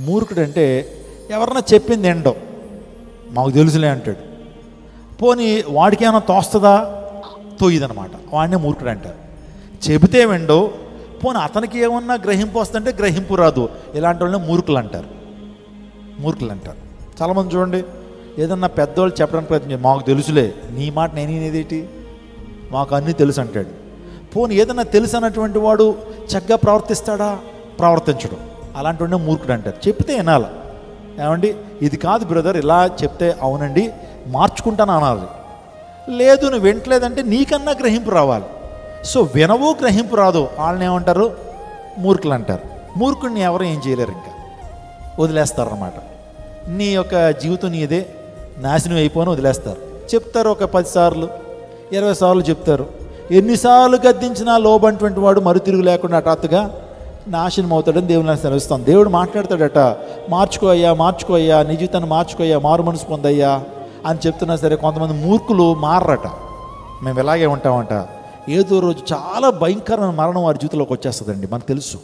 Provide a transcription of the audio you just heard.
మూర్ఖుడంటే ఎవరన్నా చెప్పింది ఏంటో మాకు తెలుసులే అంటాడు. పోనీ వాడికి ఏమైనా తోస్తుందా, తోయిదనమాట, వాడినే మూర్ఖుడు అంటారు. చెబితే వెండో, పోనీ అతనికి ఏమన్నా గ్రహింపు వస్తుంటే గ్రహింపు రాదు, ఇలాంటి వాళ్ళని మూర్ఖులు అంటారు. మూర్ఖులు అంటారు. చాలామంది చూడండి, ఏదన్నా పెద్దవాళ్ళు చెప్పడానికి ప్రయత్నం, మాకు తెలుసులే, నీ మాట నేనేదేటి, మాకు అన్నీ తెలుసు అంటాడు. పోనీ ఏదన్నా తెలుసు అన్నటువంటి వాడు చక్కగా ప్రవర్తిస్తాడా, ప్రవర్తించడు, అలాంటి వాడినే మూర్ఖుడు అంటారు. చెప్తే వినాలి. ఏమండి ఇది కాదు బ్రదర్, ఇలా చెప్తే అవునండి మార్చుకుంటాను అనాలి. లేదు నువ్వు వింటలేదంటే నీకన్నా గ్రహింపు రావాలి. సో వినవు, గ్రహింపు రాదు, వాళ్ళని ఏమంటారు, మూర్ఖులు అంటారు. మూర్ఖుడిని ఎవరు ఏం చేయలేరు, ఇంకా వదిలేస్తారన్నమాట. నీ యొక్క జీవితం నీదే, నాశనం అయిపోని వదిలేస్తారు. చెప్తారు ఒక 10 సార్లు 20 సార్లు చెప్తారు. ఎన్నిసార్లు గద్దించినా లోబడినటువంటి వాడు మరుతిరుగు లేకుండా హఠాత్తుగా నాశనం అవుతాడని దేవుని సెలవిస్తాం. దేవుడు మాట్లాడతాడట, మార్చుకో అయ్యా, నీ జీవితాన్ని మార్చుకోయ్యా, మారు మనసు పొందయ్యా అని చెప్తున్నా సరే కొంతమంది మూర్ఖులు మారరట. మేము ఇలాగే ఉంటామంట. ఏదో రోజు చాలా భయంకరమైన మరణం వారి జీవితంలోకి వచ్చేస్తుందండి, మనకు తెలుసు.